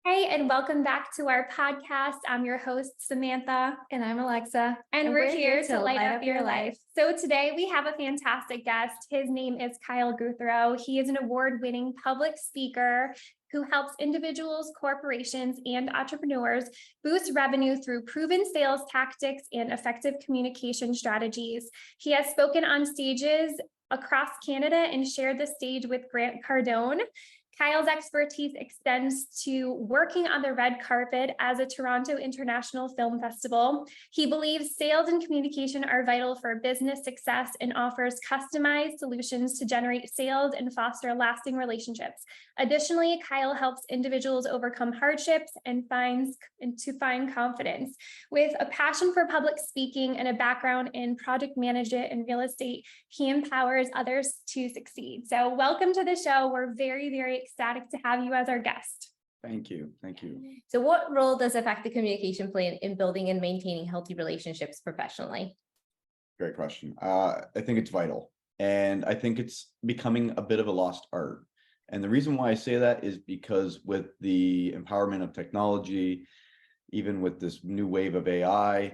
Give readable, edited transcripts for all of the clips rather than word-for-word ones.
Hey, and welcome back to our podcast. I'm your host, Samantha. And I'm Alexa. And we're here to light up your life. So today we have a fantastic guest. His name is Kyle Guthro. He is an award-winning public speaker who helps individuals, corporations, and entrepreneurs boost revenue through proven sales tactics and effective communication strategies. He has spoken on stages across Canada and shared the stage with Grant Cardone. Kyle's expertise extends to working on the red carpet as a Toronto International Film Festival. He believes sales and communication are vital for business success and offers customized solutions to generate sales and foster lasting relationships. Additionally, Kyle helps individuals overcome hardships and to find confidence. With a passion for public speaking and a background in project management and real estate, he empowers others to succeed. So welcome to the show. We're very, very ecstatic to have you as our guest. Thank you. Thank you. So what role does effective communication play in building and maintaining healthy relationships professionally? Great question. I think it's vital. And I think it's becoming a bit of a lost art. And the reason why I say that is because with the empowerment of technology, even with this new wave of AI,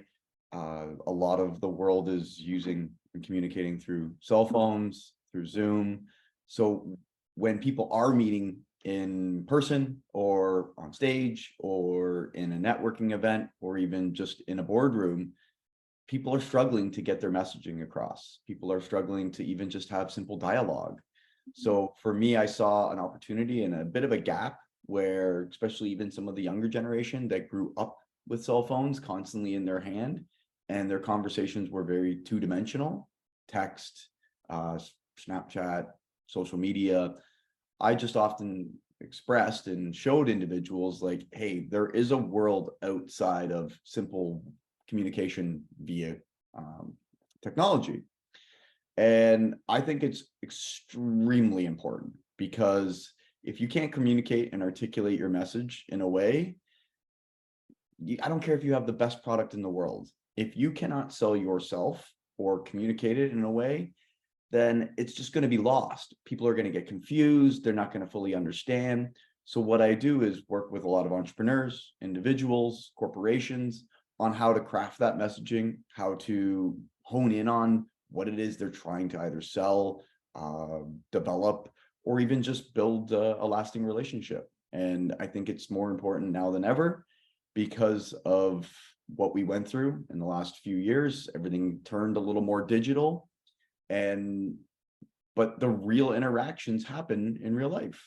a lot of the world is using and communicating through cell phones, through Zoom. So when people are meeting in person or on stage or in a networking event or even just in a boardroom, people are struggling to get their messaging across. People are struggling to even just have simple dialogue. So for me, I saw an opportunity and a bit of a gap where, especially even some of the younger generation that grew up with cell phones constantly in their hand, and their conversations were very two-dimensional, text, Snapchat, social media. I just often expressed and showed individuals like, hey, there is a world outside of simple communication via technology. And I think it's extremely important because if you can't communicate and articulate your message in a way, I don't care if you have the best product in the world. If you cannot sell yourself or communicate it in a way, then it's just going to be lost. People are going to get confused. They're not going to fully understand. So what I do is work with a lot of entrepreneurs, individuals, corporations on how to craft that messaging, how to hone in on what it is they're trying to either sell, develop, or even just build a lasting relationship. And I think it's more important now than ever because of what we went through in the last few years. Everything turned a little more digital. But the real interactions happen in real life.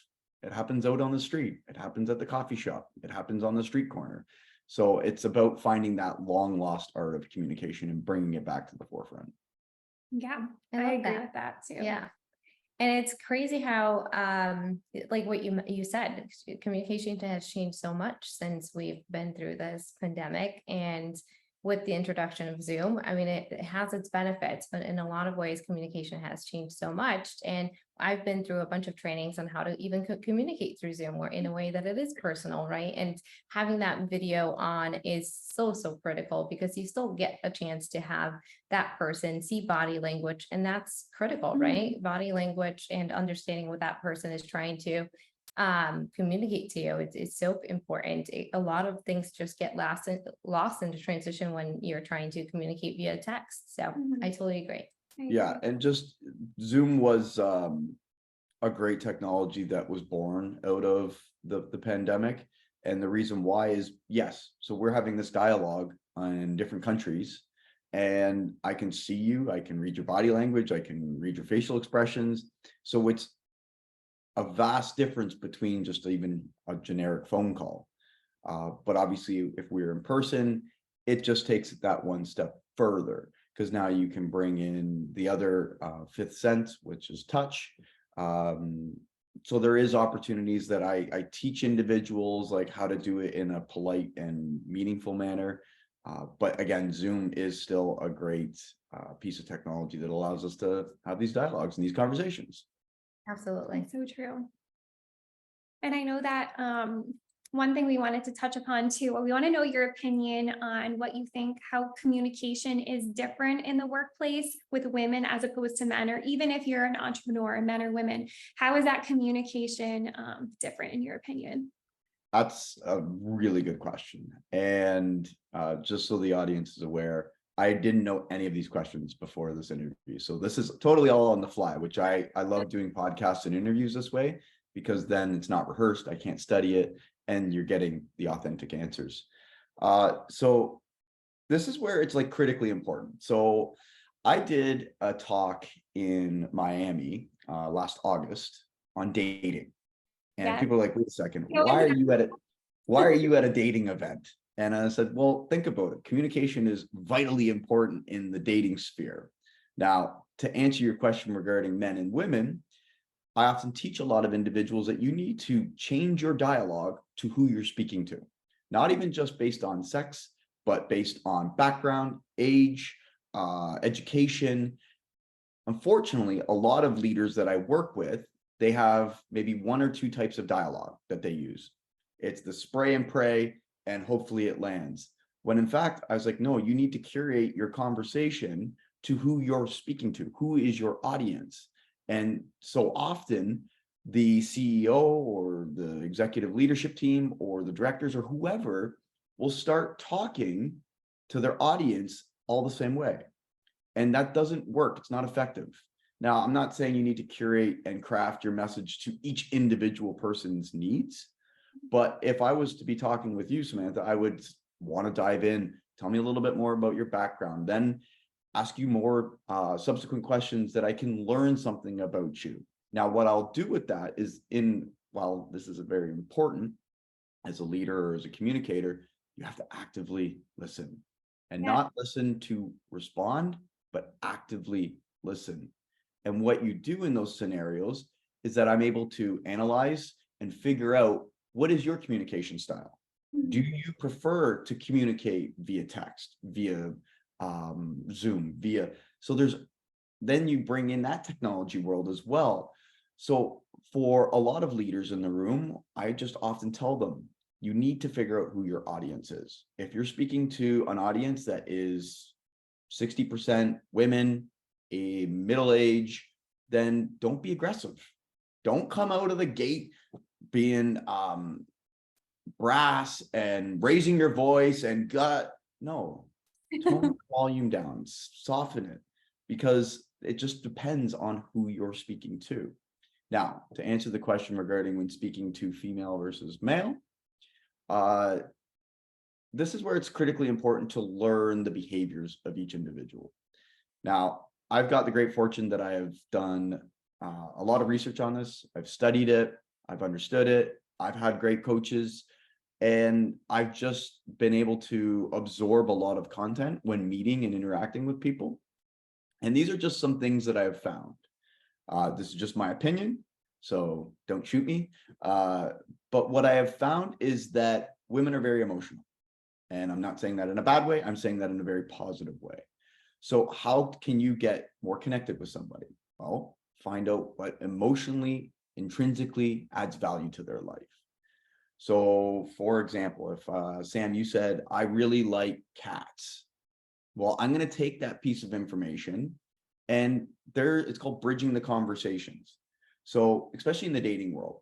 It happens out on the street. It happens at the coffee shop. It happens on the street corner. So it's about finding that long lost art of communication and bringing it back to the forefront. Yeah, I agree with that too. Yeah. And it's crazy how, like what you said, communication has changed so much since we've been through this pandemic. And with the introduction of Zoom, I mean, it has its benefits, but in a lot of ways, communication has changed so much. And I've been through a bunch of trainings on how to even communicate through Zoom or in a way that it is personal, right? And having that video on is so critical because you still get a chance to have that person see body language. And that's critical, right? Body language and understanding what that person is trying to communicate to you. It's so important. A lot of things just get lost into transition when you're trying to communicate via text. So I totally agree. Yeah, and just Zoom was a great technology that was born out of the pandemic. And the reason why is, yes, so we're having this dialogue in different countries and I can see you, I can read your body language, I can read your facial expressions. So it's a vast difference between just even a generic phone call. But obviously, if we're in person, it just takes it that one step further because now you can bring in the other fifth sense, which is touch. So there is opportunities that I teach individuals like how to do it in a polite and meaningful manner. But again, Zoom is still a great piece of technology that allows us to have these dialogues and these conversations. Absolutely. That's so true. And I know that one thing we wanted to touch upon too, we want to know your opinion on what you think, how communication is different in the workplace with women as opposed to men, or even if you're an entrepreneur, men or women, how is that communication different in your opinion? That's a really good question. And just so the audience is aware, I didn't know any of these questions before this interview. So this is totally all on the fly, which I love doing podcasts and interviews this way, because then it's not rehearsed. I can't study it and you're getting the authentic answers. So this is where it's like critically important. So I did a talk in Miami last August on dating. And Yes. people are like, wait a second, So why are you at a dating event? And I said, well, think about it. Communication is vitally important in the dating sphere. Now, to answer your question regarding men and women, I often teach a lot of individuals that you need to change your dialogue to who you're speaking to, not even just based on sex, but based on background, age, education. Unfortunately, a lot of leaders that I work with, they have maybe one or two types of dialogue that they use. It's the spray and pray, and hopefully it lands. When in fact, I was like, no, you need to curate your conversation to who you're speaking to, who is your audience. And so often the CEO or the executive leadership team or the directors or whoever will start talking to their audience all the same way. And that doesn't work. It's not effective. Now, I'm not saying you need to curate and craft your message to each individual person's needs, but if I was to be talking with you, Samantha, I would want to dive in, tell me a little bit more about your background, then ask you more subsequent questions that I can learn something about you. Now, what I'll do with that is while this is a very important as a leader or as a communicator, you have to actively listen and not listen to respond, but actively listen. And what you do in those scenarios is that I'm able to analyze and figure out, what is your communication style? Do you prefer to communicate via text, via Zoom, then you bring in that technology world as well. So for a lot of leaders in the room, I just often tell them, you need to figure out who your audience is. If you're speaking to an audience that is 60% women, a middle age, then don't be aggressive. Don't come out of the gate being brass and raising your voice and no, tone the volume down, soften it, because it just depends on who you're speaking to. Now, to answer the question regarding when speaking to female versus male, this is where it's critically important to learn the behaviors of each individual. Now, I've got the great fortune that I have done a lot of research on this. I've studied it, I've understood it, I've had great coaches, and I've just been able to absorb a lot of content when meeting and interacting with people. And these are just some things that I have found. This is just my opinion, so don't shoot me. But what I have found is that women are very emotional. And I'm not saying that in a bad way, I'm saying that in a very positive way. So how can you get more connected with somebody? Well, find out what emotionally, intrinsically adds value to their life. So for example, if Sam, you said, I really like cats. Well, I'm going to take that piece of information, and it's called bridging the conversations. So especially in the dating world,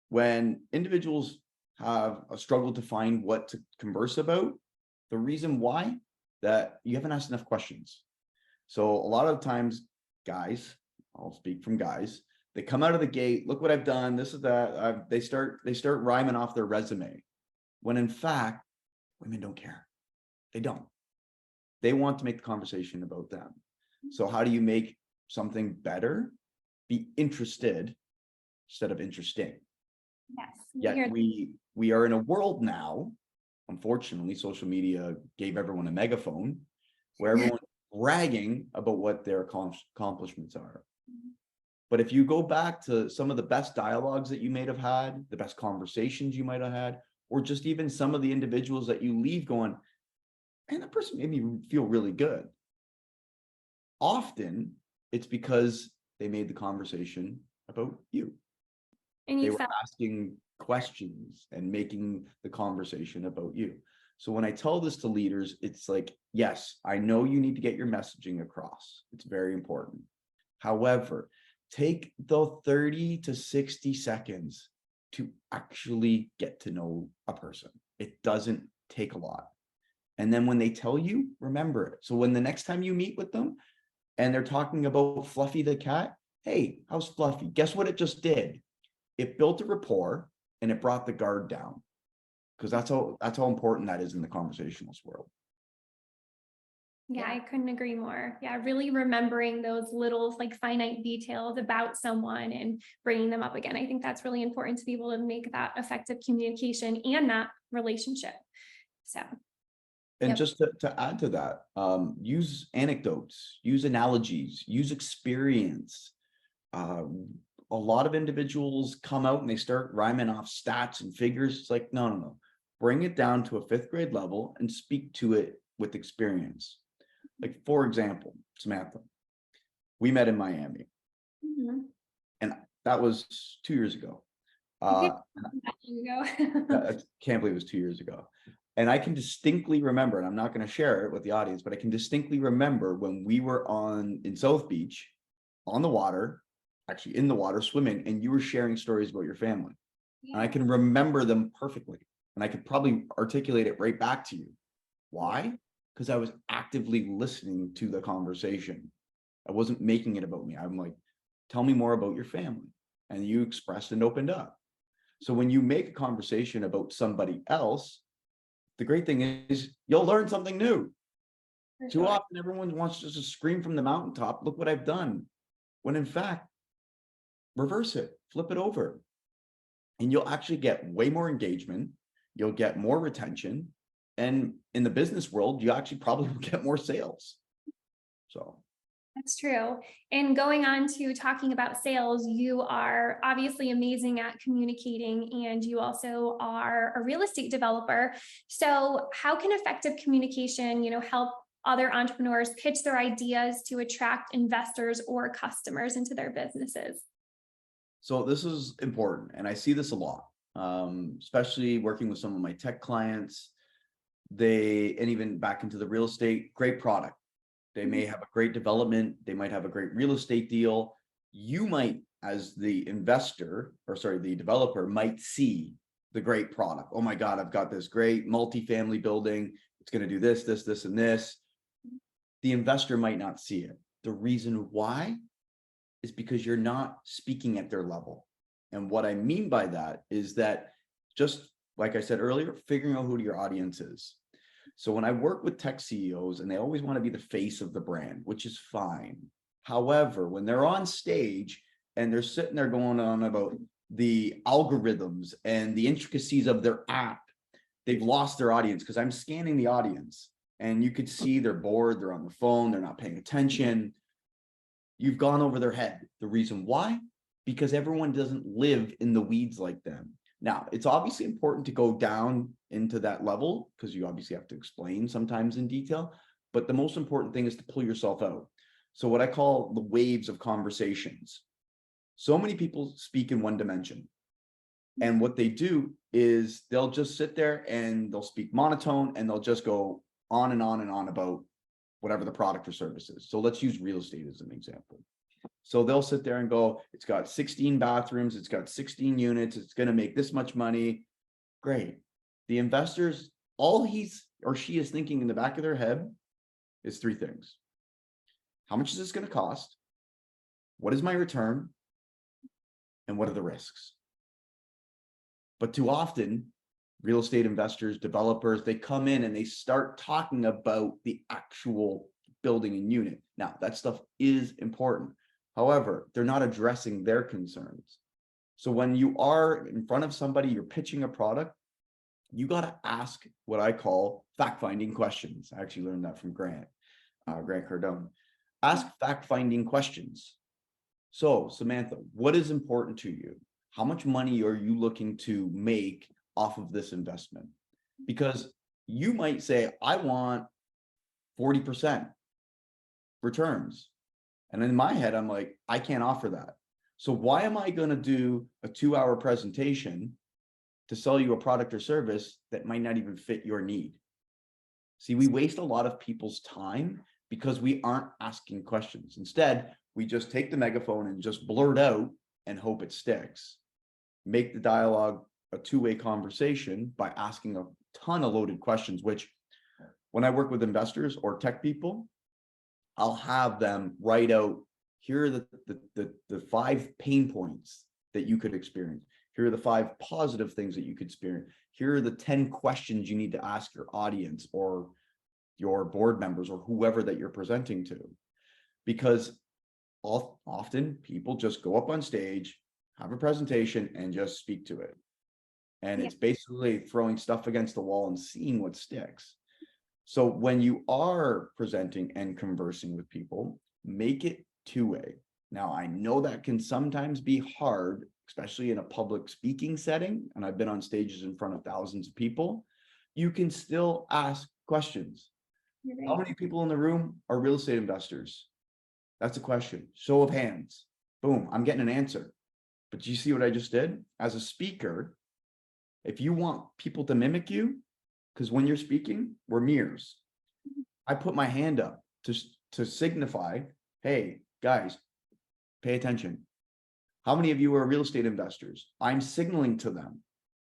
when individuals have a struggle to find what to converse about, the reason why, that you haven't asked enough questions. So a lot of times, guys, I'll speak from guys, they come out of the gate, look what I've done, this is that, they start rhyming off their resume, when in fact, women don't care. They don't. They want to make the conversation about them. So how do you make something better? Be interested instead of interesting. Yes. Yet we are in a world now, unfortunately, social media gave everyone a megaphone where everyone's bragging about what their accomplishments are. But if you go back to some of the best dialogues that you might have had, the best conversations you might have had, or just even some of the individuals that you leave going, man, that person made me feel really good. Often it's because they made the conversation about you. And They you were felt asking questions and making the conversation about you. So when I tell this to leaders, it's like, yes, I know you need to get your messaging across. It's very important. However, take the 30 to 60 seconds to actually get to know a person. It doesn't take a lot. And then when they tell you, remember it. So when the next time you meet with them and they're talking about Fluffy the cat, hey, how's Fluffy? Guess what it just did? It built a rapport and it brought the guard down. Because that's how important that is in the conversationalist world. Yeah, I couldn't agree more. Yeah, really remembering those little like finite details about someone and bringing them up again. I think that's really important to be able to make that effective communication and that relationship. So, And yep. just to add to that, use anecdotes, use analogies, use experience. A lot of individuals come out and they start rhyming off stats and figures. It's like, no. Bring it down to a 5th grade level and speak to it with experience. Like, for example, Samantha, we met in Miami, Mhm. and that was 2 years ago. That long ago. I can't believe it was 2 years ago. And I can distinctly remember, and I'm not going to share it with the audience, but I can distinctly remember when we were in South Beach on the water, actually in the water swimming, and you were sharing stories about your family. Yeah. And I can remember them perfectly. And I could probably articulate it right back to you. Why? Because I was actively listening to the conversation. I wasn't making it about me. I'm like, tell me more about your family. And you expressed and opened up. So when you make a conversation about somebody else, the great thing is you'll learn something new. For Too sure. often everyone wants just to scream from the mountaintop, look what I've done. When in fact, reverse it, flip it over. And you'll actually get way more engagement. You'll get more retention. And in the business world, you actually probably will get more sales. So That's true. And going on to talking about sales, you are obviously amazing at communicating, and you also are a real estate developer. So how can effective communication, help other entrepreneurs pitch their ideas to attract investors or customers into their businesses? So this is important, and I see this a lot, especially working with some of my tech clients. And even back into the real estate, great product. They may have a great development. They might have a great real estate deal. You might, as the investor, or sorry, the developer might see the great product. Oh my God, I've got this great multifamily building. It's going to do this, this, this, and this. The investor might not see it. The reason why is because you're not speaking at their level. And what I mean by that is that, just like I said earlier, figuring out who your audience is. So when I work with tech CEOs and they always want to be the face of the brand, which is fine. However, when they're on stage and they're sitting there going on about the algorithms and the intricacies of their app, they've lost their audience, because I'm scanning the audience and you could see they're bored, they're on the phone, they're not paying attention. You've gone over their head. The reason why? Because everyone doesn't live in the weeds like them. Now, it's obviously important to go down into that level, because you obviously have to explain sometimes in detail, but the most important thing is to pull yourself out. So what I call the waves of conversations. So many people speak in one dimension. And what they do is they'll just sit there and they'll speak monotone, and they'll just go on and on and on about whatever the product or service is. So let's use real estate as an example. So they'll sit there and go, it's got 16 bathrooms, it's got 16 units, it's going to make this much money. Great. The investors, all he's or she is thinking in the back of their head is 3 things. How much is this going to cost? What is my return? And what are the risks? But too often, real estate investors, developers, they come in and they start talking about the actual building and unit. Now, that stuff is important. However, they're not addressing their concerns. So when you are in front of somebody, you're pitching a product, you got to ask what I call fact-finding questions. I actually learned that from Grant Cardone. Ask fact-finding questions. So, Samantha, what is important to you? How much money are you looking to make off of this investment? Because you might say, I want 40% returns. And in my head, I'm like, I can't offer that. So why am I going to do a 2-hour presentation to sell you a product or service that might not even fit your need? See, we waste a lot of people's time because we aren't asking questions. Instead, we just take the megaphone and just blurt out and hope it sticks. make the dialogue a two-way conversation by asking a ton of loaded questions, which when I work with investors or tech people, I'll have them write out, here are the 5 pain points that you could experience. Here are the 5 positive things that you could experience. Here are the 10 questions you need to ask your audience or your board members or whoever that you're presenting to. Because often people just go up on stage, have a presentation, and just speak to it. And it's basically throwing stuff against the wall and seeing what sticks. So when you are presenting and conversing with people, make it two-way. Now, I know that can sometimes be hard, especially in a public speaking setting, and I've been on stages in front of thousands of people. You can still ask questions. Right. How many people in the room are real estate investors? That's a question. Show of hands. Boom, I'm getting an answer. But you see what I just did? As a speaker, if you want people to mimic you, because when you're speaking, we're mirrors. I put my hand up to signify, hey, guys, pay attention. How many of you are real estate investors? I'm signaling to them.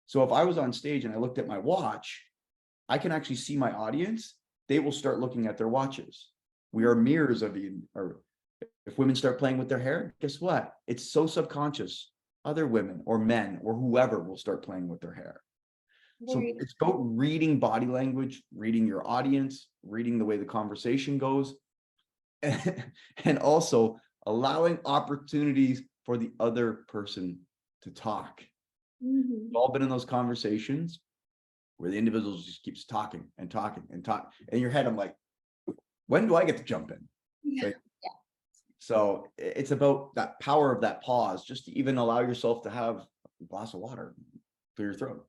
So if I was on stage and I looked at my watch, I can actually see my audience. They will start looking at their watches. We are mirrors of you. Or if women start playing with their hair, guess what? It's so subconscious. Other women or men or whoever will start playing with their hair. So it's about reading body language, reading your audience, reading the way the conversation goes, and also allowing opportunities for the other person to talk. We've all been in those conversations where the individual just keeps talking and talking and talking. In your head, I'm like, when do I get to jump in? Yeah. Like, so it's about that power of that pause, just to even allow yourself to have a glass of water clear your throat.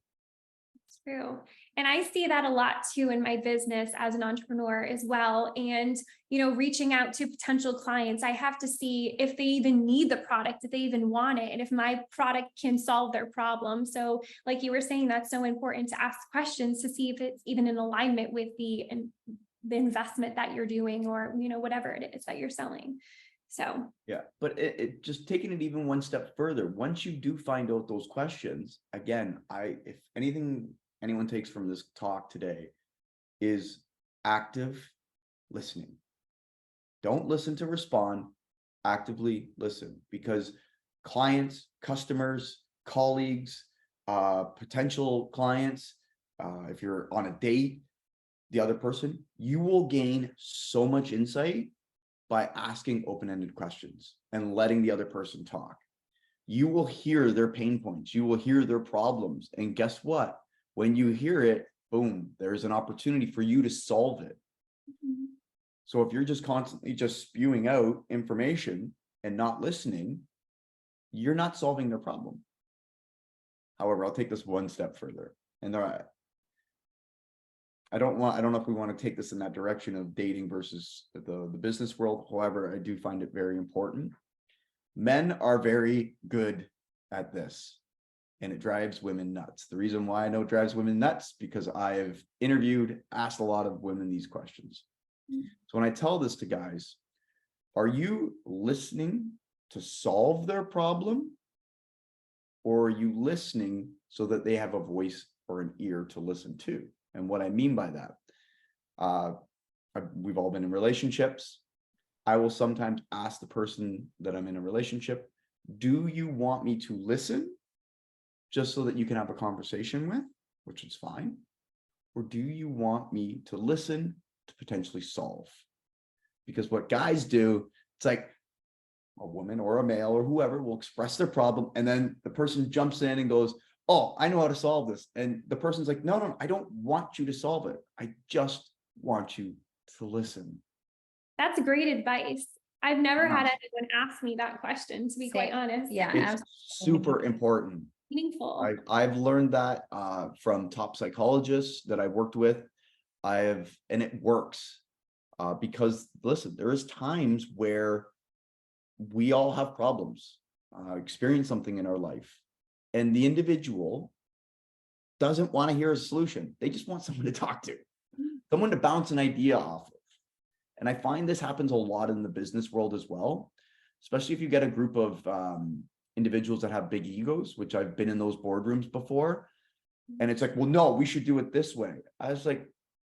It's true. And I see that a lot too in my business as an entrepreneur as well. And, reaching out to potential clients, I have to see if they even need the product, if they even want it, and if my product can solve their problem. So like you were saying, that's so important to ask questions to see if it's even in alignment with the investment that you're doing or, whatever it is that you're selling. So yeah, but it just taking it even one step further. Once you do find out those questions, again, if anyone takes from this talk today is active listening. Don't listen to respond, actively listen, because clients, customers, colleagues, potential clients, if you're on a date, the other person, you will gain so much insight by asking open-ended questions and letting the other person talk. You will hear their pain points. You will hear their problems. And guess what? When you hear it, boom, there's an opportunity for you to solve it. So if you're just constantly just spewing out information and not listening, you're not solving their problem. However, I'll take this one step further. And I don't know if we want to take this in that direction of dating versus the business world. However, I do find it very important. Men are very good at this, and it drives women nuts. The reason why I know it drives women nuts, because I've asked a lot of women these questions. So when I tell this to guys, are you listening to solve their problem? Or are you listening so that they have a voice or an ear to listen to? And what I mean by that, we've all been in relationships. I will sometimes ask the person that I'm in a relationship, do you want me to listen just so that you can have a conversation with, which is fine? Or do you want me to listen to potentially solve? Because what guys do, it's like a woman or a male or whoever will express their problem, and then the person jumps in and goes, oh, I know how to solve this. And the person's like, no, I don't want you to solve it. I just want you to listen. that's great advice. I've never had anyone ask me that question, to be quite honest. Yeah, it's super important. Meaningful. I've learned that from top psychologists that I've worked with. And it works because listen, there is times where we all have problems, experience something in our life, and the individual doesn't want to hear a solution. They just want someone to talk to, someone to bounce an idea off of. And I find this happens a lot in the business world as well, especially if you get a group of individuals that have big egos, which I've been in those boardrooms before. And it's like, well, no, we should do it this way. I was like,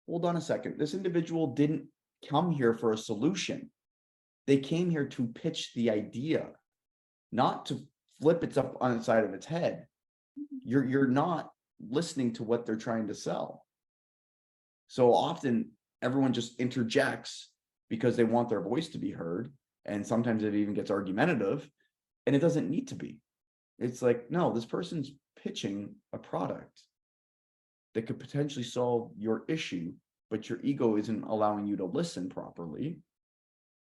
hold on a second. This individual didn't come here for a solution. They came here to pitch the idea, not to flip it up on the side of its head. You're not listening to what they're trying to sell. So often everyone just interjects because they want their voice to be heard. And sometimes it even gets argumentative, and it doesn't need to be. It's like, no, this person's pitching a product that could potentially solve your issue, but your ego isn't allowing you to listen properly.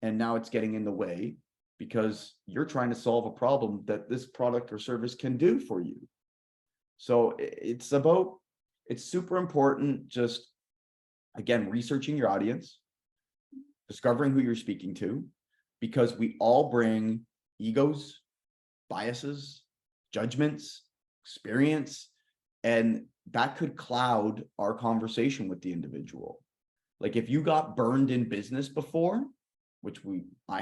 And now it's getting in the way because you're trying to solve a problem that this product or service can do for you. So it's super important, just again, researching your audience, discovering who you're speaking to, because we all bring egos, biases, judgments, experience, and that could cloud our conversation with the individual. Like if you got burned in business before, which I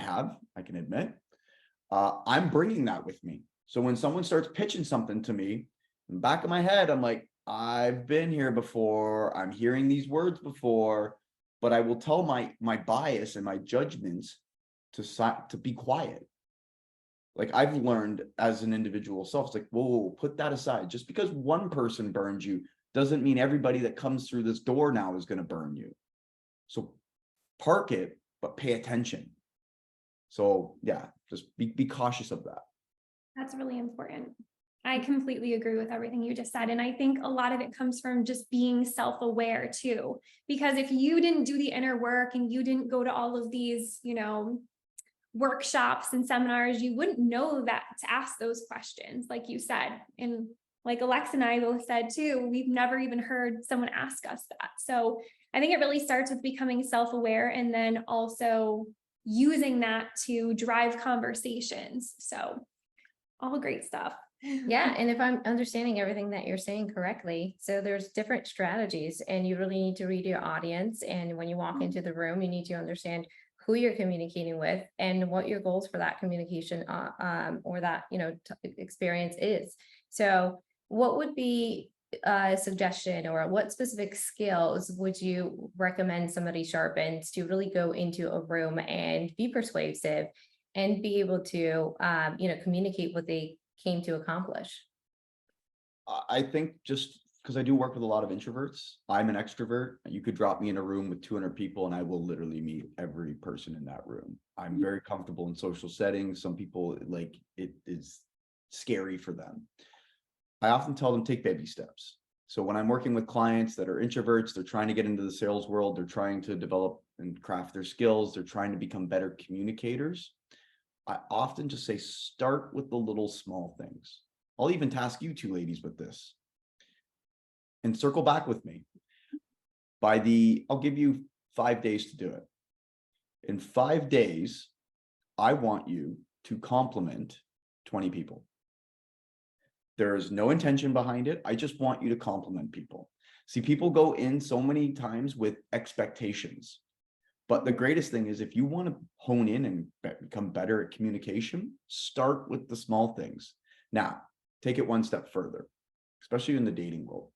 can admit, I'm bringing that with me. So when someone starts pitching something to me, in the back of my head, I'm like, I've been here before, I'm hearing these words before, but I will tell my bias and my judgments to be quiet. Like I've learned as an individual self, it's like, whoa, put that aside. Just because one person burned you doesn't mean everybody that comes through this door now is going to burn you. So park it, but pay attention. So yeah, just be cautious of that. That's really important. I completely agree with everything you just said. And I think a lot of it comes from just being self-aware too, because if you didn't do the inner work and you didn't go to all of these, workshops and seminars, you wouldn't know that to ask those questions, like you said. And like Alexa and I both said too, we've never even heard someone ask us that. So I think it really starts with becoming self-aware and then also using that to drive conversations. So all great stuff. Yeah, and if I'm understanding everything that you're saying correctly, so there's different strategies and you really need to read your audience. And when you walk into the room, you need to understand who you're communicating with and what your goals for that communication or that experience is. So what would be a suggestion, or what specific skills would you recommend somebody sharpens to really go into a room and be persuasive and be able to communicate what they came to accomplish? I think just because I do work with a lot of introverts, I'm an extrovert. You could drop me in a room with 200 people and I will literally meet every person in that room. I'm very comfortable in social settings. Some people, like, it is scary for them. I often tell them take baby steps. So when I'm working with clients that are introverts, they're trying to get into the sales world, they're trying to develop and craft their skills, they're trying to become better communicators. I often just say, start with the little small things. I'll even task you two ladies with this and circle back with me. I'll give you 5 days to do it. In 5 days, I want you to compliment 20 people. There is no intention behind it. I just want you to compliment people. See, people go in so many times with expectations. But the greatest thing is if you want to hone in and become better at communication, start with the small things. Now, take it one step further, especially in the dating world.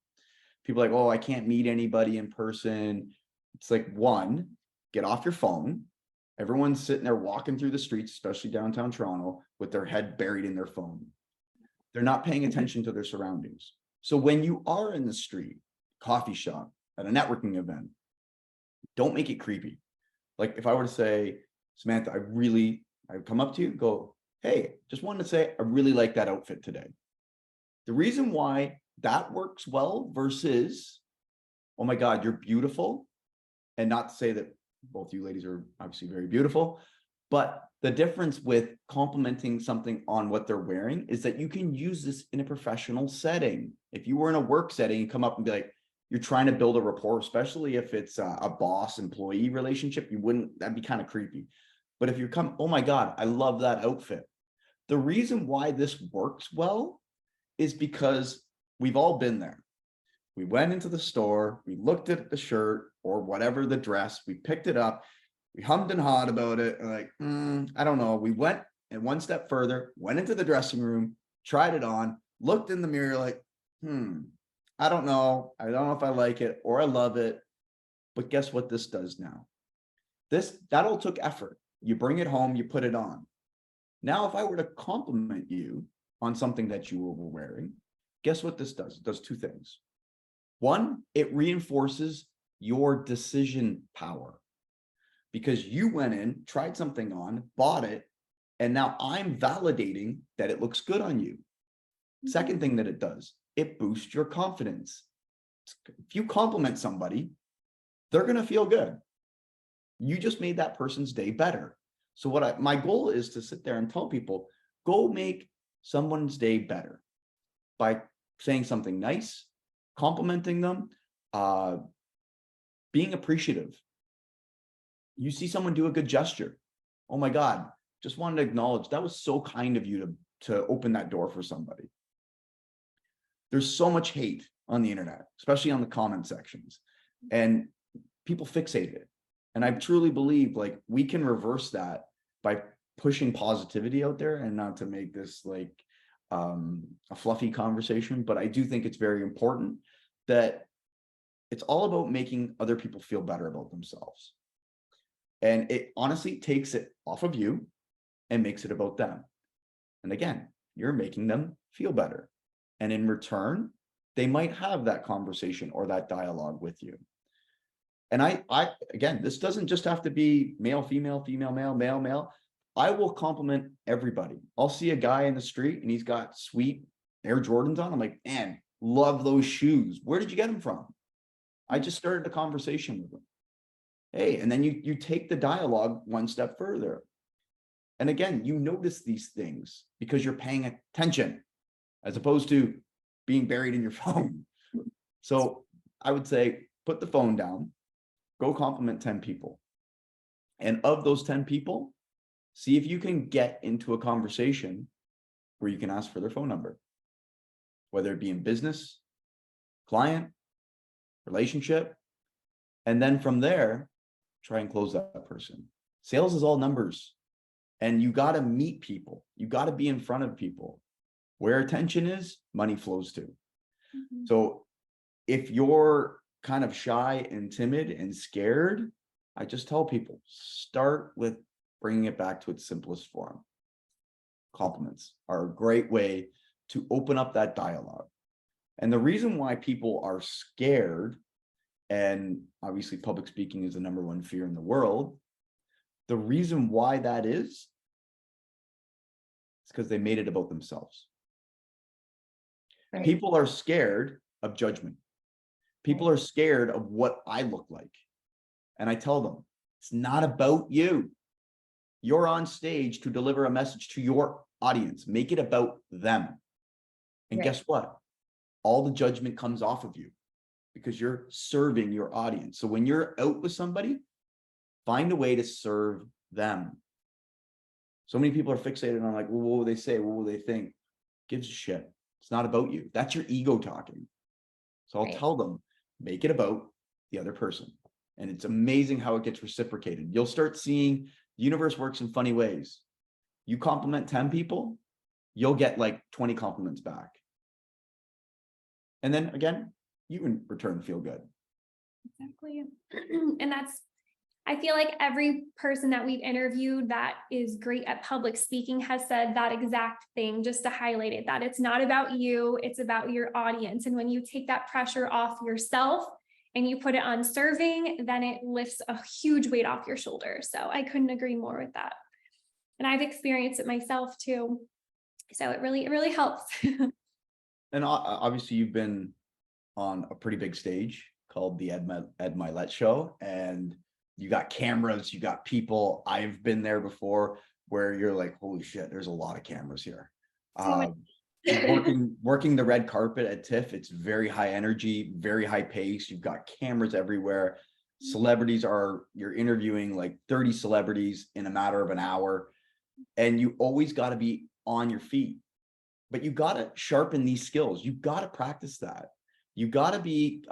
People are like, oh, I can't meet anybody in person. It's like, one, get off your phone. Everyone's sitting there walking through the streets, especially downtown Toronto, with their head buried in their phone. They're not paying attention to their surroundings. So when you are in the street, coffee shop, at a networking event, don't make it creepy. Like if I were to say, Samantha, I come up to you, go, hey, just wanted to say, I really like that outfit today. The reason why that works well versus, oh my God, you're beautiful. And not to say that both you ladies are obviously very beautiful, but the difference with complimenting something on what they're wearing is that you can use this in a professional setting. If you were in a work setting, you come up and be like, you're trying to build a rapport, especially if it's a boss-employee relationship, that'd be kind of creepy. But if you come, oh my God, I love that outfit. The reason why this works well is because we've all been there. We went into the store, we looked at the shirt or whatever the dress, we picked it up, we hummed and hawed about it, like, I don't know. We went and one step further, went into the dressing room, tried it on, looked in the mirror like, I don't know. I don't know if I like it or I love it. But guess what this does now? That all took effort. You bring it home, you put it on. Now, if I were to compliment you on something that you were wearing, guess what this does? It does two things. One, it reinforces your decision power because you went in, tried something on, bought it, and now I'm validating that it looks good on you. Second thing that it does, it boosts your confidence. If you compliment somebody, they're going to feel good. You just made that person's day better. So my goal is to sit there and tell people, go make someone's day better by saying something nice, complimenting them, being appreciative. You see someone do a good gesture. Oh my God, just wanted to acknowledge that was so kind of you to open that door for somebody. There's so much hate on the internet, especially on the comment sections, and people fixate it. And I truly believe like we can reverse that by pushing positivity out there, and not to make this like a fluffy conversation, but I do think it's very important that it's all about making other people feel better about themselves. And it honestly takes it off of you and makes it about them. And again, you're making them feel better. And in return, they might have that conversation or that dialogue with you. And I again, this doesn't just have to be male, female, female, male, male, male. I will compliment everybody. I'll see a guy in the street and he's got sweet Air Jordans on. I'm like, man, love those shoes. Where did you get them from? I just started a conversation with them. Hey, and then you take the dialogue one step further. And again, you notice these things because you're paying attention as opposed to being buried in your phone. So I would say, put the phone down, go compliment 10 people. And of those 10 people, see if you can get into a conversation where you can ask for their phone number, whether it be in business, client, relationship. And then from there, try and close that person. Sales is all numbers. And you got to meet people. You got to be in front of people. Where attention is, money flows to. Mm-hmm. So if you're kind of shy and timid and scared, I just tell people, start with bringing it back to its simplest form. Compliments are a great way to open up that dialogue. And the reason why people are scared, and obviously public speaking is the number one fear in the world, the reason why that is because they made it about themselves. Right. People are scared of judgment. People are scared of what I look like. And I tell them, it's not about you. You're on stage to deliver a message to your audience. Make it about them. And Right. guess what? All the judgment comes off of you because you're serving your audience. So when you're out with somebody, find a way to serve them. So many people are fixated on like, well, what will they say? What will they think? Gives a shit. It's not about you. That's your ego talking. So I'll tell them, make it about the other person. And it's amazing how it gets reciprocated. You'll start seeing the universe works in funny ways. You compliment 10 people, you'll get like 20 compliments back. And then again, you in return feel good. Exactly. And I feel like every person that we've interviewed that is great at public speaking has said that exact thing, just to highlight it, that it's not about you, it's about your audience. And when you take that pressure off yourself and you put it on serving, then it lifts a huge weight off your shoulders. So I couldn't agree more with that. And I've experienced it myself too. So it really helps. And obviously you've been on a pretty big stage called the Ed Milet Show, and you got cameras, you got people. I've been there before where you're like, holy shit, there's a lot of cameras here. Working the red carpet at TIFF, it's very high energy, very high pace. You've got cameras everywhere. Celebrities you're interviewing like 30 celebrities in a matter of an hour. And you always got to be on your feet. But you got to sharpen these skills. You got to practice that. You got to be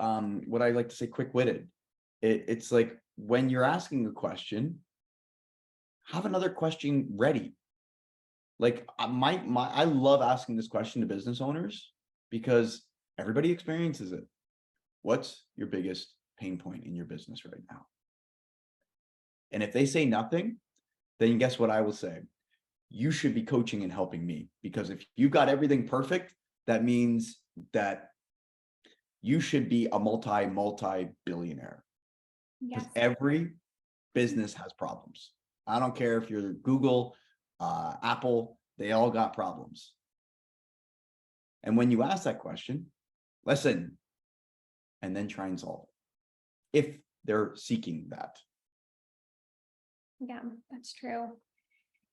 what I like to say, quick-witted. It's like when you're asking a question, have another question ready. Like I love asking this question to business owners because everybody experiences it. What's your biggest pain point in your business right now? And if they say nothing, then guess what I will say? You should be coaching and helping me, because if you got everything perfect, that means that you should be a multi-billionaire, Yes. because every business has problems. I don't care if you're Google, Apple, they all got problems. And when you ask that question, listen, and then try and solve it if they're seeking that. Yeah, that's true.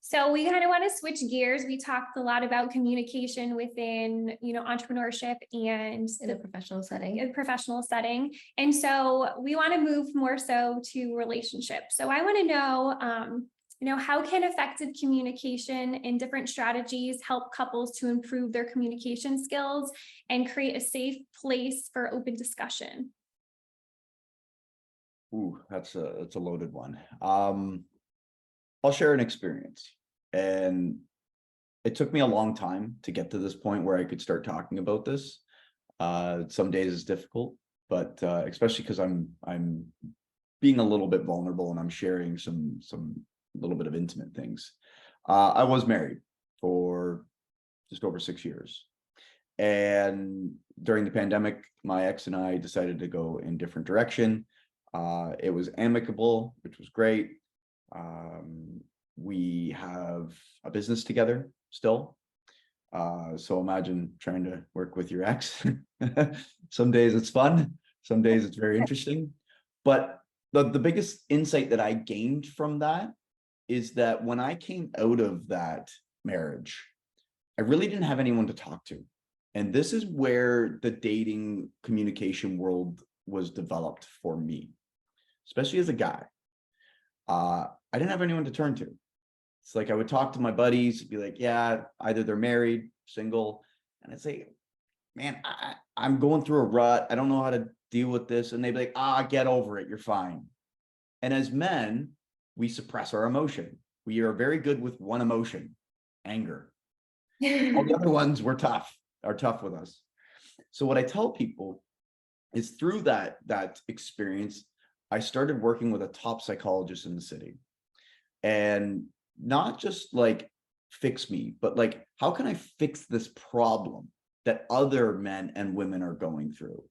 So we kind of want to switch gears. We talked a lot about communication within, entrepreneurship and In a professional setting. professional setting. And so we want to move more so to relationships. So I want to know, how can effective communication and different strategies help couples to improve their communication skills and create a safe place for open discussion? Ooh, that's a loaded one. I'll share an experience, and it took me a long time to get to this point where I could start talking about this. Some days is difficult, but especially because I'm being a little bit vulnerable and I'm sharing some little bit of intimate things. I was married for just over 6 years, and during the pandemic, my ex and I decided to go in different direction. It was amicable, which was great. We have a business together still. So imagine trying to work with your ex. Some days it's fun, some days it's very interesting. But the biggest insight that I gained from that is that when I came out of that marriage, I really didn't have anyone to talk to. And this is where the dating communication world was developed for me, especially as a guy. I didn't have anyone to turn to. It's like I would talk to my buddies, be like, yeah, either they're married, single, and I'd say, man, I'm going through a rut. I don't know how to deal with this. And they'd be like, get over it. You're fine. And as men, we suppress our emotion. We are very good with one emotion, anger. All the other ones are tough with us. So what I tell people is through that experience, I started working with a top psychologist in the city. And not just like fix me, but like, how can I fix this problem that other men and women are going through?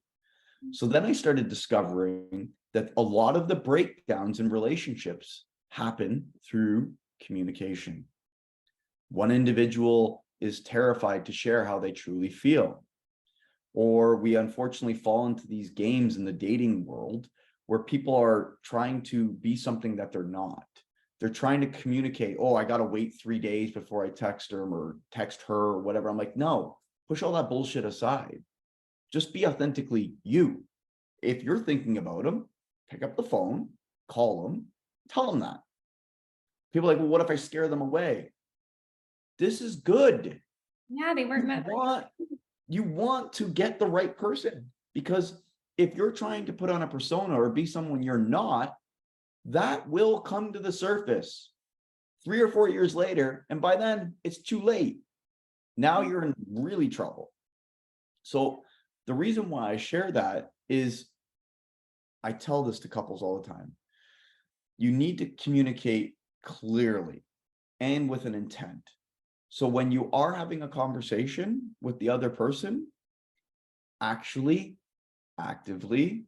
So then I started discovering that a lot of the breakdowns in relationships happen through communication. One individual is terrified to share how they truly feel. Or we unfortunately fall into these games in the dating world where people are trying to be something that they're not. They're trying to communicate, I got to wait 3 days before I text him or text her or whatever. I'm like, no, push all that bullshit aside. Just be authentically you. If you're thinking about them, pick up the phone, call them, tell them that. People are like, well, what if I scare them away? This is good. Yeah, they weren't meant. You want to get the right person, because if you're trying to put on a persona or be someone you're not, that will come to the surface 3 or 4 years later. And by then it's too late. Now you're in really trouble. So the reason why I share that is I tell this to couples all the time. You need to communicate clearly and with an intent. So when you are having a conversation with the other person, actually, actively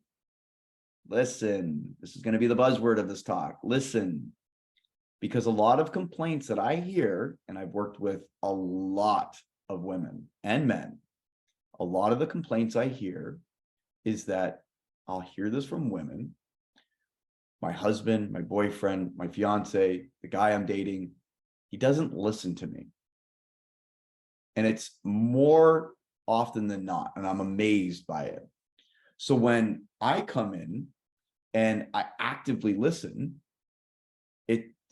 listen. This is going to be the buzzword of this talk. Listen. Because a lot of complaints that I hear, and I've worked with a lot of women and men, a lot of the complaints I hear is that I'll hear this from women. My husband, my boyfriend, my fiance, the guy I'm dating, he doesn't listen to me. And it's more often than not, and I'm amazed by it. So when I come in and I actively listen,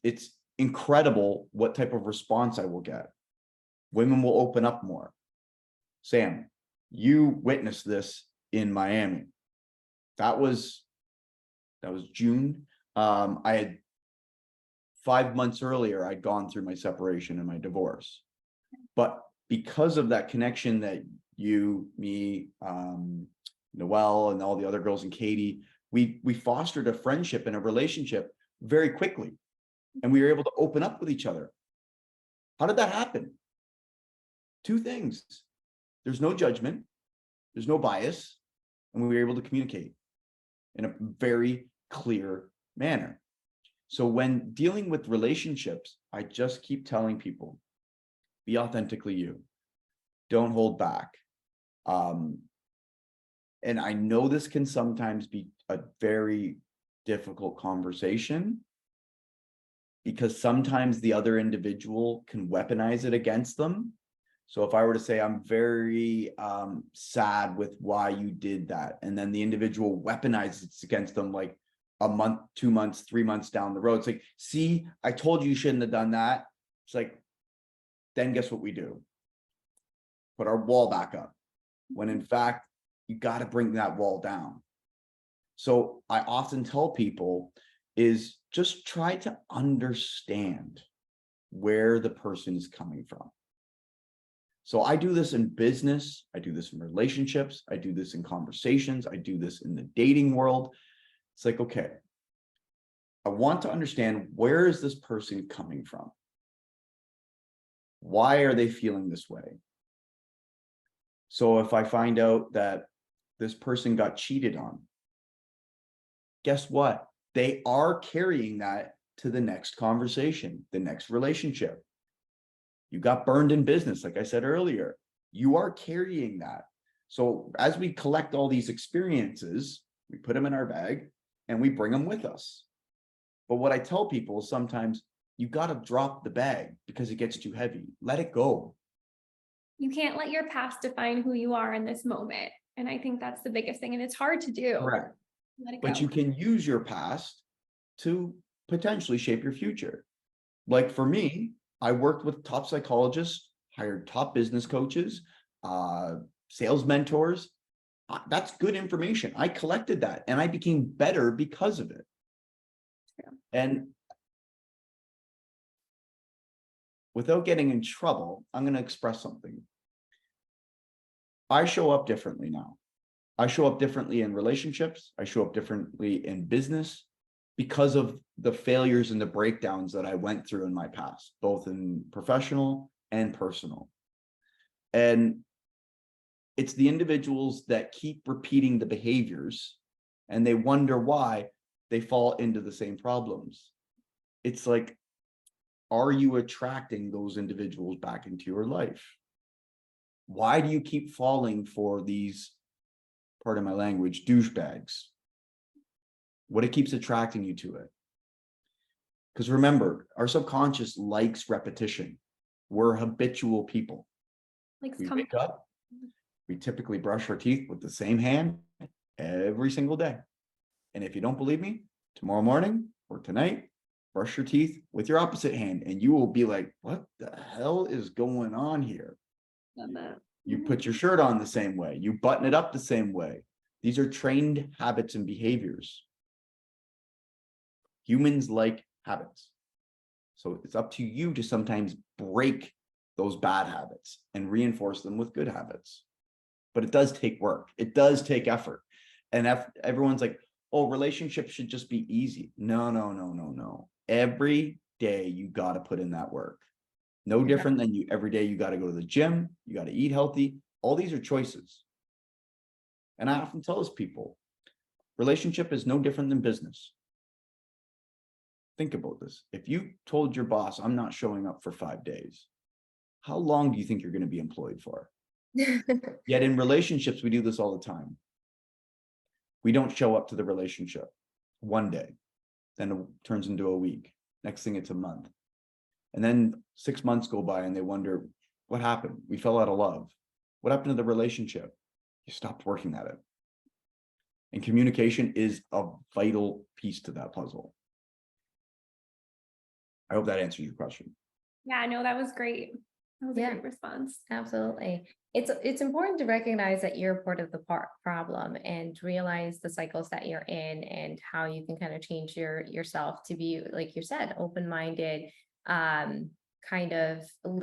it's incredible what type of response I will get. Women will open up more. Sam, you witnessed this in Miami. That was June. I had 5 months earlier, I'd gone through my separation and my divorce. But because of that connection that you, me, Noelle, and all the other girls, and Katie, we fostered a friendship and a relationship very quickly. And we were able to open up with each other. How did that happen? Two things. There's no judgment, there's no bias, and we were able to communicate in a very clear manner. So when dealing with relationships, I just keep telling people, be authentically you. Don't hold back. And I know this can sometimes be a very difficult conversation, because sometimes the other individual can weaponize it against them. So if I were to say, I'm very sad with why you did that, and then the individual weaponizes it against them like a month, 2 months, 3 months down the road, it's like, see, I told you you shouldn't have done that. It's like, then guess what we do? Put our wall back up, when in fact, you got to bring that wall down. So I often tell people is just try to understand where the person is coming from. So I do this in business, I do this in relationships, I do this in conversations, I do this in the dating world. It's like, okay, I want to understand, where is this person coming from? Why are they feeling this way? So if I find out that this person got cheated on, guess what? They are carrying that to the next conversation, the next relationship. You got burned in business, like I said earlier, you are carrying that. So as we collect all these experiences, we put them in our bag and we bring them with us. But what I tell people is sometimes you got to drop the bag because it gets too heavy. Let it go. You can't let your past define who you are in this moment. And I think that's the biggest thing. And it's hard to do. Correct. Let it But go. you can use your past to potentially shape your future. Like for me, I worked with top psychologists, hired top business coaches, sales mentors. That's good information. I collected that and I became better because of it. Yeah. And without getting in trouble, I'm going to express something. I show up differently now. I show up differently in relationships. I show up differently in business because of the failures and the breakdowns that I went through in my past, both in professional and personal. And it's the individuals that keep repeating the behaviors and they wonder why they fall into the same problems. It's like, are you attracting those individuals back into your life? Why do you keep falling for these, pardon my language, douchebags? What it keeps attracting you to it? Because remember, our subconscious likes repetition. We're habitual people. Like We wake up, we typically brush our teeth with the same hand every single day. And if you don't believe me, tomorrow morning or tonight, brush your teeth with your opposite hand and you will be like, what the hell is going on here? You put your shirt on the same way. You button it up the same way. These are trained habits and behaviors. Humans like habits. So it's up to you to sometimes break those bad habits and reinforce them with good habits. But it does take work. It does take effort. And everyone's like, oh, relationships should just be easy. No. Every day you got to put in that work. No different than every day you got to go to the gym, you got to eat healthy. All these are choices. And I often tell those people, relationship is no different than business. Think about this. If you told your boss, I'm not showing up for 5 days, how long do you think you're going to be employed for? Yet in relationships, we do this all the time. We don't show up to the relationship one day, then it turns into a week. Next thing, it's a month. And then 6 months go by and they wonder, what happened? We fell out of love. What happened to the relationship? You stopped working at it. And communication is a vital piece to that puzzle. I hope that answers your question. Yeah, no, that was great. That was a great response. Absolutely. It's important to recognize that you're part of the problem and realize the cycles that you're in and how you can kind of change yourself to be, like you said, open-minded, kind of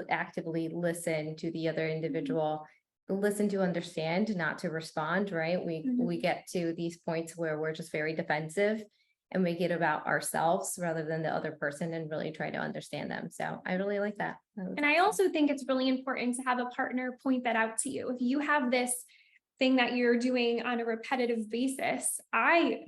actively listen to the other individual, listen to understand, not to respond, right? We get to these points where we're just very defensive and we get about ourselves rather than the other person and really try to understand them. So I really like that. And I also think it's really important to have a partner point that out to you. If you have this thing that you're doing on a repetitive basis,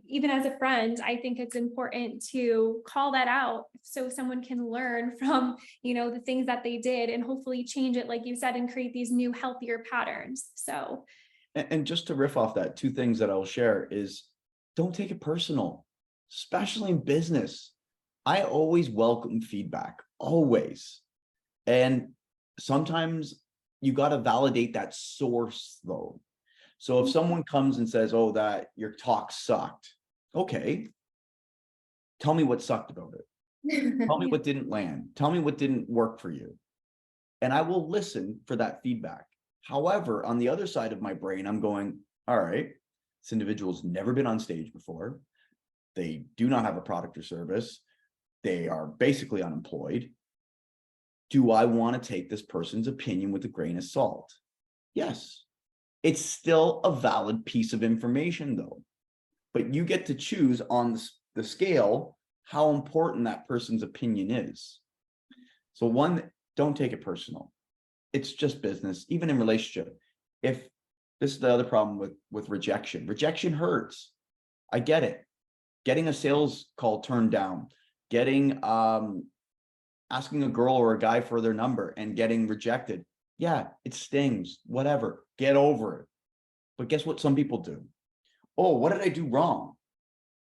even as a friend, I think it's important to call that out so someone can learn from, the things that they did and hopefully change it, like you said, and create these new healthier patterns. So. And just to riff off that, two things that I'll share is don't take it personal, especially in business. I always welcome feedback, always. And sometimes you got to validate that source though. So if someone comes and says, oh, that your talk sucked. Okay. Tell me what sucked about it. Tell me what didn't land. Tell me what didn't work for you. And I will listen for that feedback. However, on the other side of my brain, I'm going, all right, this individual's never been on stage before. They do not have a product or service. They are basically unemployed. Do I want to take this person's opinion with a grain of salt? Yes. It's still a valid piece of information though, but you get to choose on the scale how important that person's opinion is. So one, don't take it personal. It's just business, even in relationship. If this is the other problem with rejection. Rejection hurts. I get it. Getting a sales call turned down, getting asking a girl or a guy for their number and getting rejected. Yeah, it stings, whatever, get over it. But guess what some people do? Oh, what did I do wrong?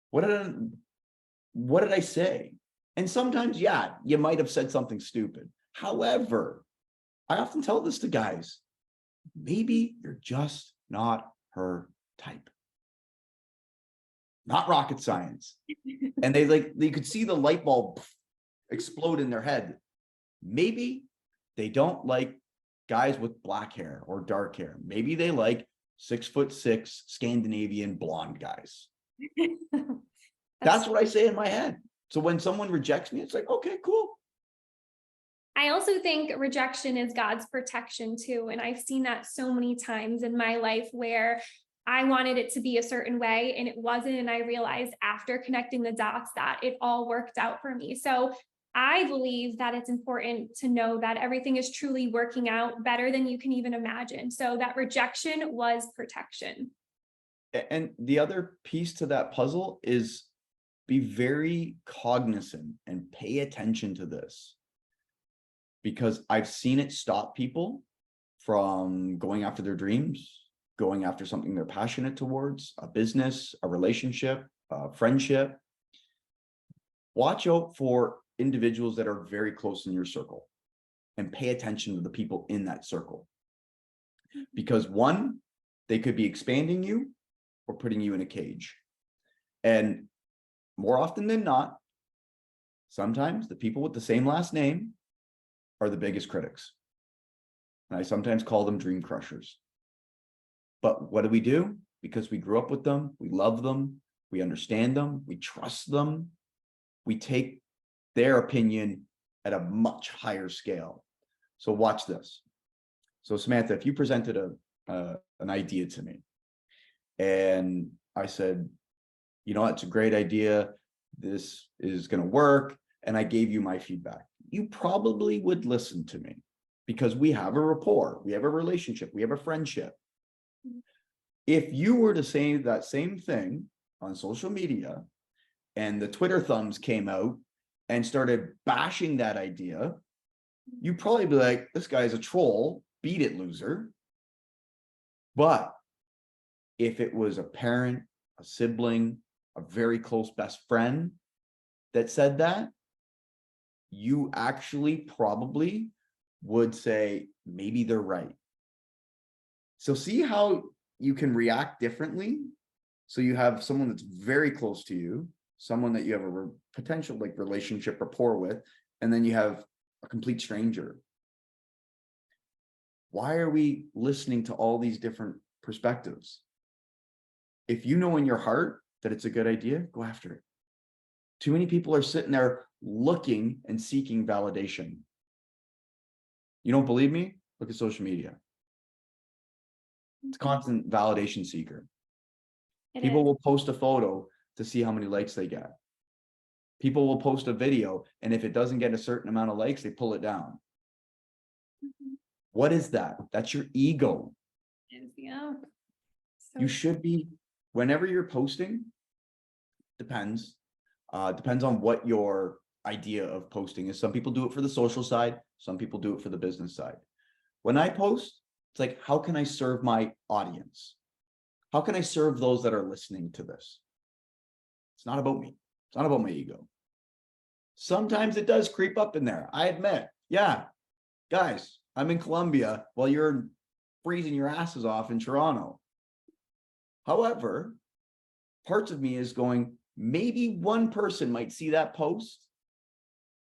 What did I say? And sometimes, yeah, you might have said something stupid. However, I often tell this to guys, maybe you're just not her type. Not rocket science. And they could see the light bulb explode in their head. Maybe they don't like guys with black hair or dark hair. Maybe they like 6'6" Scandinavian blonde guys. That's what I say in my head. So when someone rejects me, it's like, okay, cool. I also think rejection is God's protection too. And I've seen that so many times in my life where I wanted it to be a certain way and it wasn't. And I realized after connecting the dots that it all worked out for me. So I believe that it's important to know that everything is truly working out better than you can even imagine. So that rejection was protection. And the other piece to that puzzle is be very cognizant and pay attention to this, because I've seen it stop people from going after their dreams, going after something they're passionate towards, a business, a relationship, a friendship. Watch out for individuals that are very close in your circle and pay attention to the people in that circle. Because one, they could be expanding you or putting you in a cage. And more often than not, sometimes the people with the same last name are the biggest critics. And I sometimes call them dream crushers. But what do? Because we grew up with them, we love them, we understand them, we trust them, we take their opinion at a much higher scale. So watch this. So Samantha, if you presented an idea to me and I said, it's a great idea, this is going to work, and I gave you my feedback, you probably would listen to me because we have a rapport, we have a relationship, we have a friendship. If you were to say that same thing on social media and the Twitter thumbs came out and started bashing that idea, you'd probably be like, this guy's a troll, beat it, loser. But if it was a parent, a sibling, a very close best friend that said that, you actually probably would say, maybe they're right. So see how you can react differently. So you have someone that's very close to you, someone that you have a potential relationship rapport with, and then you have a complete stranger. Why are we listening to all these different perspectives? If you know in your heart that it's a good idea, go after it. Too many people are sitting there looking and seeking validation. You don't believe me? Look at social media. It's a constant validation seeker. It People is. will post a photo to see how many likes they get. People will post a video, and if it doesn't get a certain amount of likes, they pull it down. Mhm. What is that? That's your ego. Yeah. You So should be, whenever you're posting, depends. Depends on what your idea of posting is. Some people do it for the social side, some people do it for the business side. When I post, it's like, how can I serve my audience? How can I serve those that are listening to this? It's not about me. It's not about my ego. Sometimes it does creep up in there. I admit, yeah, guys, I'm in Colombia while you're freezing your asses off in Toronto. However, parts of me is going, maybe one person might see that post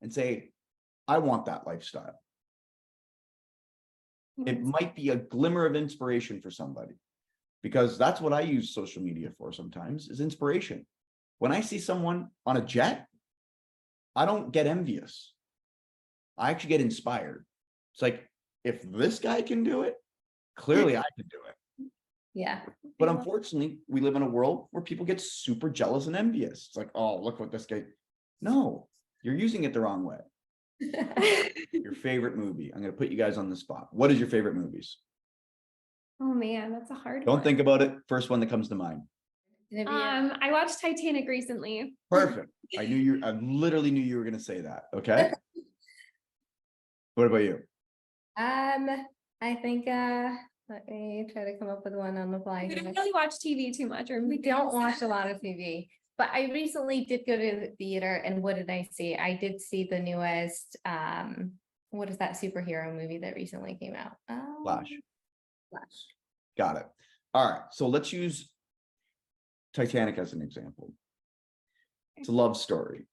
and say, I want that lifestyle. It might be a glimmer of inspiration for somebody, because that's what I use social media for sometimes, is inspiration. When I see someone on a jet, I don't get envious. I actually get inspired. It's like, if this guy can do it, clearly I can do it. Yeah. But unfortunately, we live in a world where people get super jealous and envious. It's like, oh, look what this guy. No, you're using it the wrong way. Your favorite movie. I'm going to put you guys on the spot. What is your favorite movies? Oh man, that's a hard Don't one. think about it. First one that comes to mind. I watched Titanic recently. Perfect. I literally knew you were going to say that. Okay. What about you? I think let me try to come up with one on the fly. We here. don't really watch TV too much, or We don't watch a lot of TV, but I recently did go to the theater, and what did I see? I did see the newest, what is that superhero movie that recently came out? Flash. Flash. Got it. All right. So let's use Titanic as an example. It's a love story.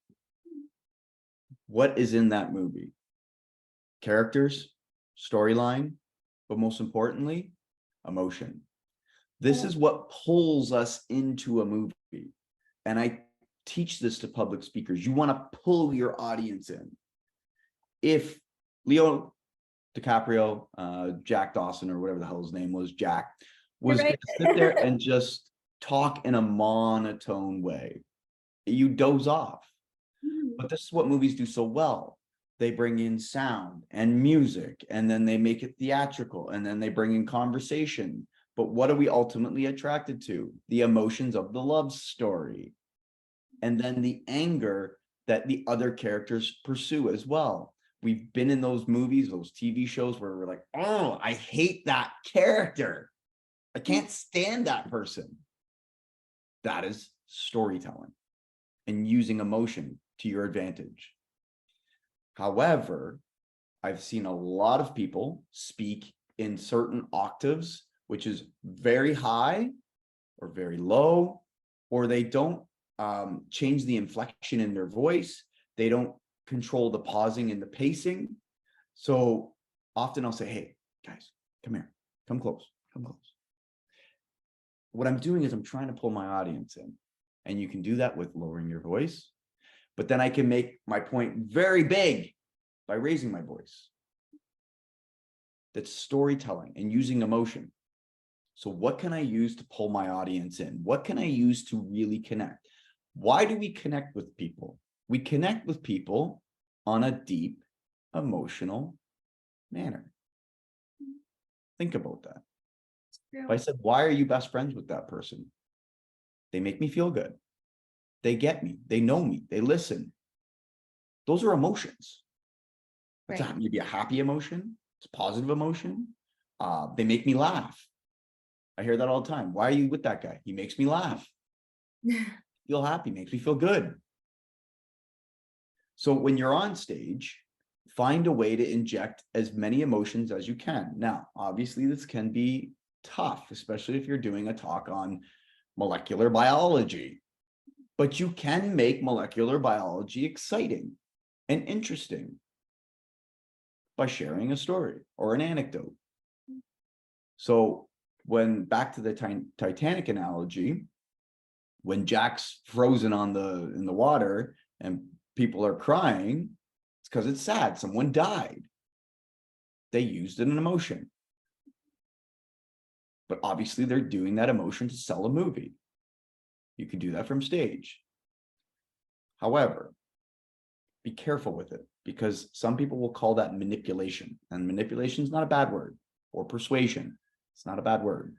What is in that movie? Characters, storyline, but most importantly, emotion. This is what pulls us into a movie. And I teach this to public speakers. You want to pull your audience in. If Leo DiCaprio, Jack Dawson, or whatever the hell his name was, Jack, was You're going right. to sit there and just talk in a monotone way, you doze off. But this is what movies do so well. They bring in sound and music, and then they make it theatrical, and then they bring in conversation. But what are we ultimately attracted to? The emotions of the love story, and then the anger that the other characters pursue as well. We've been in those movies, those TV shows where we're like, oh, I hate that character. I can't stand that person. That is storytelling and using emotion to your advantage. However, I've seen a lot of people speak in certain octaves, which is very high or very low, or they don't change the inflection in their voice. They don't control the pausing and the pacing. So often I'll say, hey, guys, come here, come close, come close. What I'm doing is I'm trying to pull my audience in. And you can do that with lowering your voice. But then I can make my point very big by raising my voice. That's storytelling and using emotion. So what can I use to pull my audience in? What can I use to really connect? Why do we connect with people? We connect with people on a deep, emotional manner. Think about that. If I said, why are you best friends with that person? They make me feel good. They get me. They know me. They listen. Those are emotions. That's maybe a happy emotion. It's a positive emotion. They make me laugh. I hear that all the time. Why are you with that guy? He makes me laugh. Feel happy, makes me feel good. So when you're on stage, find a way to inject as many emotions as you can. Now, obviously, this can be tough, especially if you're doing a talk on molecular biology. But you can make molecular biology exciting and interesting by sharing a story or an anecdote. So when back to the Titanic analogy, when Jack's frozen in the water and people are crying, it's because it's sad. Someone died. They used an emotion. But obviously they're doing that emotion to sell a movie. You can do that from stage. However, be careful with it, because some people will call that manipulation, and manipulation is not a bad word, or persuasion. It's not a bad word.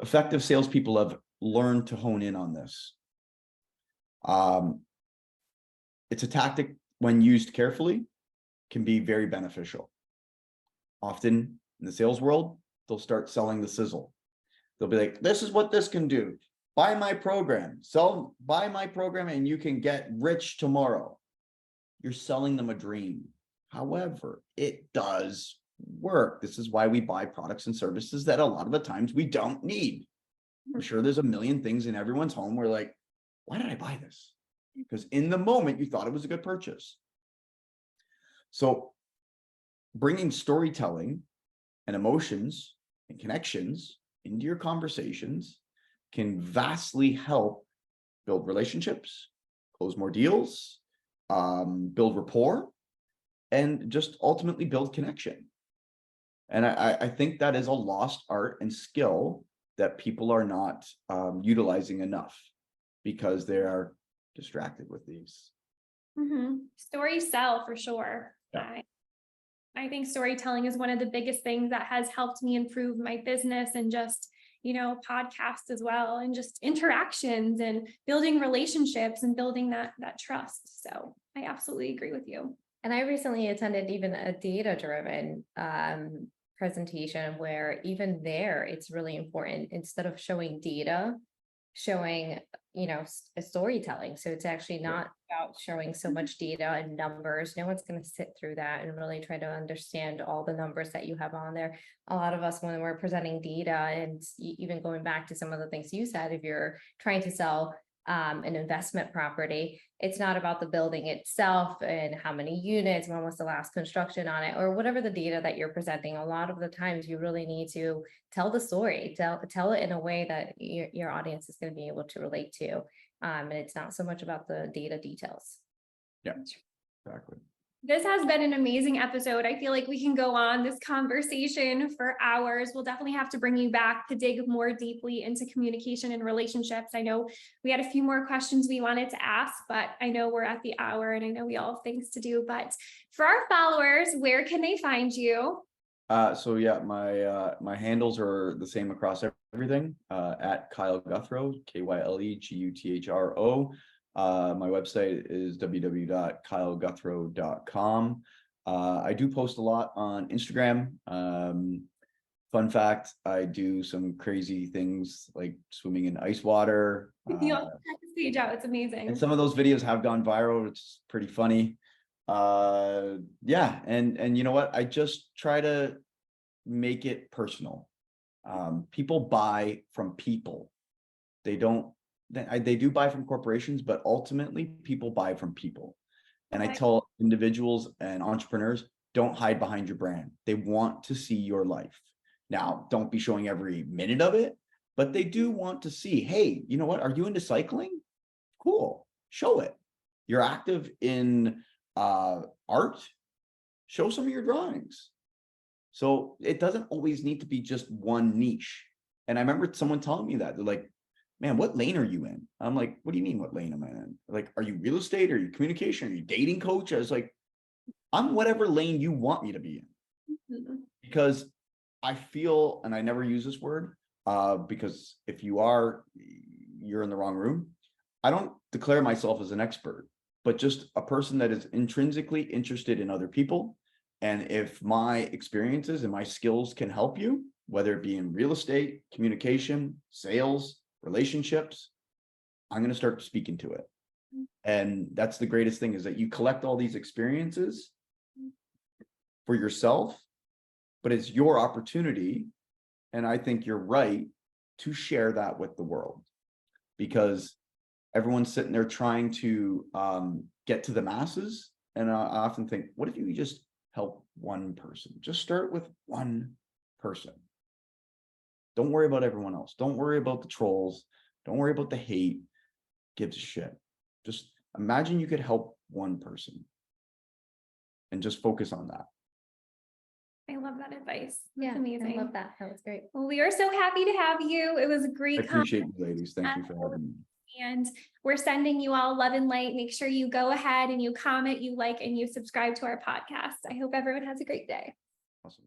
Effective salespeople have learned to hone in on this. It's a tactic, when used carefully, can be very beneficial. Often in the sales world, they'll start selling the sizzle. They'll be like, this is what this can do. Buy my program, buy my program and you can get rich tomorrow. You're selling them a dream. However, it does work. This is why we buy products and services that a lot of the times we don't need. I'm sure there's a million things in everyone's home where like, why did I buy this? Because in the moment you thought it was a good purchase. So bringing storytelling and emotions and connections into your conversations can vastly help build relationships, close more deals, build rapport, and just ultimately build connection. And I think that is a lost art and skill that people are not utilizing enough, because they are distracted with these. Stories sell for sure. Yeah. I think storytelling is one of the biggest things that has helped me improve my business, and just, podcasts as well, and just interactions and building relationships and building that trust. So I absolutely agree with you. And I recently attended even a data-driven presentation where even there, it's really important, instead of showing data, showing, a storytelling. So it's actually not about showing so much data and numbers. No one's going to sit through that and really try to understand all the numbers that you have on there. A lot of us, when we're presenting data, and even going back to some of the things you said, if you're trying to sell an investment property, it's not about the building itself and how many units, when was the last construction on it, or whatever the data that you're presenting. A lot of the times you really need to tell the story, tell it in a way that your audience is going to be able to relate to. And it's not so much about the data details. Yeah, exactly. This has been an amazing episode. I feel like we can go on this conversation for hours. We'll definitely have to bring you back to dig more deeply into communication and relationships. I know we had a few more questions we wanted to ask, but I know we're at the hour and I know we all have things to do. But for our followers, where can they find you? So yeah, my handles are the same across everything, at Kyle Guthro, KYLEGUTHRO. My website is www.kyleguthro.com. I do post a lot on Instagram. Fun fact, I do some crazy things like swimming in ice water. You'll check the stage out. It's amazing. And some of those videos have gone viral. It's pretty funny. Yeah, and you know what? I just try to make it personal. People buy from people. They do buy from corporations, but ultimately people buy from people. And I tell individuals and entrepreneurs, don't hide behind your brand. They want to see your life. Now, don't be showing every minute of it, but they do want to see, hey, you know what? Are you into cycling? Cool. Show it. You're active in art. Show some of your drawings. So it doesn't always need to be just one niche. And I remember someone telling me that. They're like, man, what lane are you in? I'm like, what do you mean, what lane am I in? Like, are you real estate? Are you communication? Are you dating coach? I was like, I'm whatever lane you want me to be in. Because I feel, and I never use this word, because if you are, you're in the wrong room. I don't declare myself as an expert, but just a person that is intrinsically interested in other people. And if my experiences and my skills can help you, whether it be in real estate, communication, sales, relationships, I'm going to start speaking to it. And that's the greatest thing, is that you collect all these experiences for yourself, but it's your opportunity. And I think you're right to share that with the world, because everyone's sitting there trying to get to the masses. And I often think, what if you just help one person? Just start with one person. Don't worry about everyone else. Don't worry about the trolls. Don't worry about the hate. Gives a shit. Just imagine you could help one person and just focus on that. I love that advice. Yeah, That's I amazing. love that. That was great. Well, we are so happy to have you. It was a I great appreciate you, ladies. Thank you for having me. and we're sending you all love and light. Make sure you go ahead and you comment, you like, and you subscribe to our podcast. I hope everyone has a great day. Awesome.